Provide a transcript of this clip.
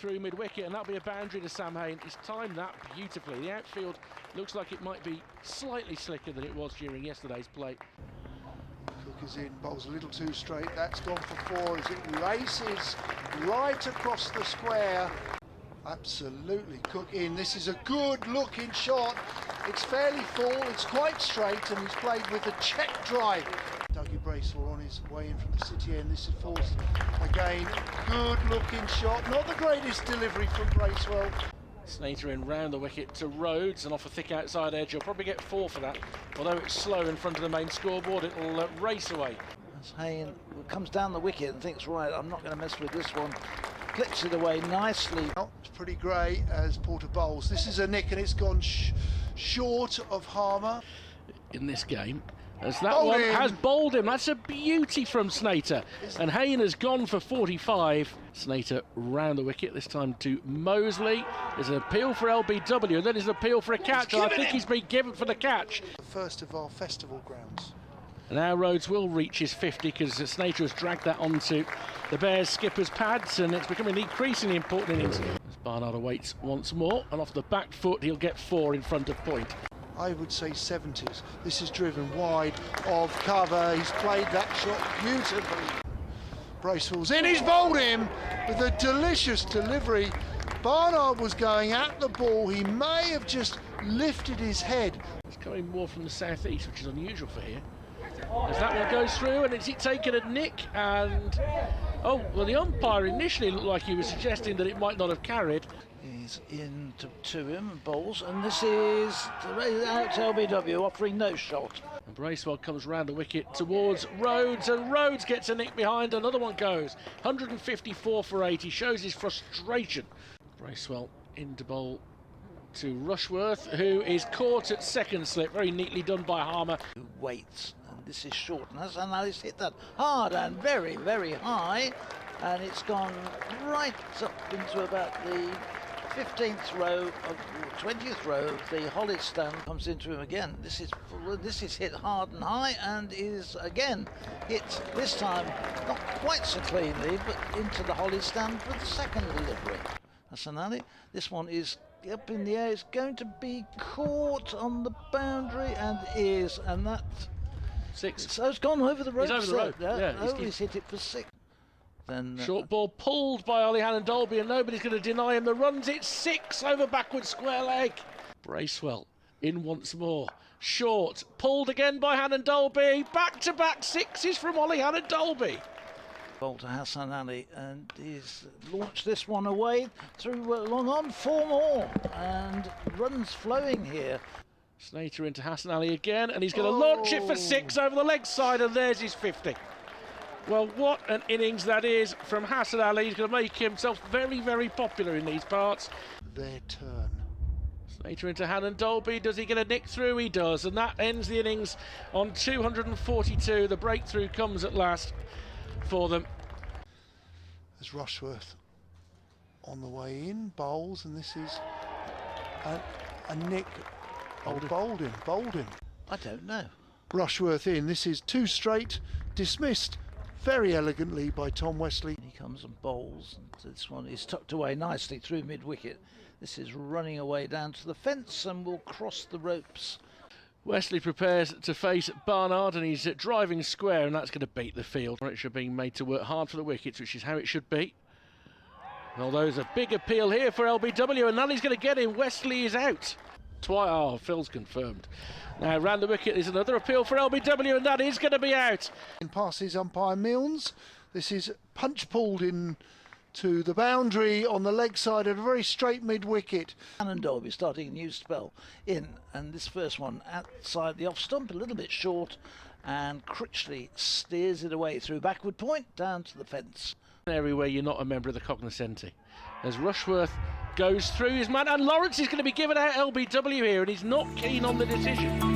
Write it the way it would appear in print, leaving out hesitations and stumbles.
through mid-wicket, and that'll be a boundary to Sam Hain. He's timed that beautifully. The outfield looks like it might be slightly slicker than it was during yesterday's play. Cook is in, bowls a little too straight. That's gone for 4 as it races right across the square. Absolutely, Cook in. This is a good looking shot. It's fairly full, it's quite straight, and he's played with a check drive. Dougie Bracewell on his way in from the city end. This is forced again. Good looking shot. Not the greatest delivery from Bracewell. Snater in round the wicket to Rhodes and off a thick outside edge. He'll probably get 4 for that. Although it's slow in front of the main scoreboard, it'll race away. As Hain comes down the wicket and thinks, right, I'm not going to mess with this one. Clips it away nicely. It's pretty grey as Porter bowls. This is a nick and it's gone short of Harmer. In this game, as that one has bowled him. That's a beauty from Snater. And Hain has gone for 45. Snater round the wicket, this time to Mosley. There's an appeal for LBW, and then there's an appeal for a catch. And I think he's been given for the catch. The first of our festival grounds. And now Rhodes will reach his 50 because Snater has dragged that onto the Bears skipper's pads, and it's becoming an increasingly important innings. As Barnard awaits once more, and off the back foot he'll get 4 in front of point. I would say 70s. This is driven wide of cover. He's played that shot beautifully. Bracewell's in, he's bowled him with a delicious delivery. Barnard was going at the ball. He may have just lifted his head. It's coming more from the southeast, which is unusual for here. As that one goes through, and it's taken a nick, and oh, well, the umpire initially looked like he was suggesting that it might not have carried. He's in to him and bowls, and this is out to LBW, offering no shot. And Bracewell comes round the wicket towards Rhodes, and Rhodes gets a nick behind. Another one goes 154 for 8. He shows his frustration. Bracewell in to bowl to Rushworth, who is caught at second slip. Very neatly done by Harmer. Who waits, and this is short, and he's hit that hard and very, very high, and it's gone right up into about the 15th row of 20th row of the Holly stand. Comes into him again. This is hit hard and high, and is again hit, this time not quite so cleanly, but into the Holly stand for the second delivery. Hassan Ali, this one is up in the air. It's going to be caught on the boundary, and that 6. So it's gone over the rope. He's over the rope. Yeah, he's hit it for 6. Then short ball pulled by Ollie Hannon-Dolby, and nobody's going to deny him the runs. It's 6 over backward square leg. Bracewell in once more. Short, pulled again by Hannon-Dolby. Back-to-back 6s from Ollie Hannon-Dolby. Ball to Hassan Ali, and he's launched this one away through long on. 4 more, and runs flowing here. Snater into Hassan Ali again, and he's going to launch it for 6 over the leg side, and there's his 50. Well, what an innings that is from Hassan Ali. He's going to make himself very, very popular in these parts. Their turn. Snater into Hannon-Dolby. Does he get a nick through? He does, and that ends the innings on 242. The breakthrough comes at last for them. There's Rushworth on the way in, bowls, and this is a nick. Bowled him. I don't know. Rushworth in, this is 2 straight, dismissed very elegantly by Tom Wesley. He comes and bowls, and this one is tucked away nicely through mid-wicket. This is running away down to the fence and will cross the ropes. Wesley prepares to face Barnard, and he's driving square, and that's going to beat the field. Warwickshire being made to work hard for the wickets, which is how it should be. Well, there's a big appeal here for LBW, and now he's going to get him. Wesley is out. Phil's confirmed. Now, round the wicket is another appeal for LBW, and that is going to be out. In passes umpire Milnes. This is punch pulled in to the boundary on the leg side at a very straight mid-wicket. Hannon-Dolby starting a new spell in, and this first one outside the off stump, a little bit short, and Critchley steers it away through backward point down to the fence. Area where you're not a member of the cognoscenti. As Rushworth goes through his man, and Lawrence is going to be given out LBW here, and he's not keen on the decision.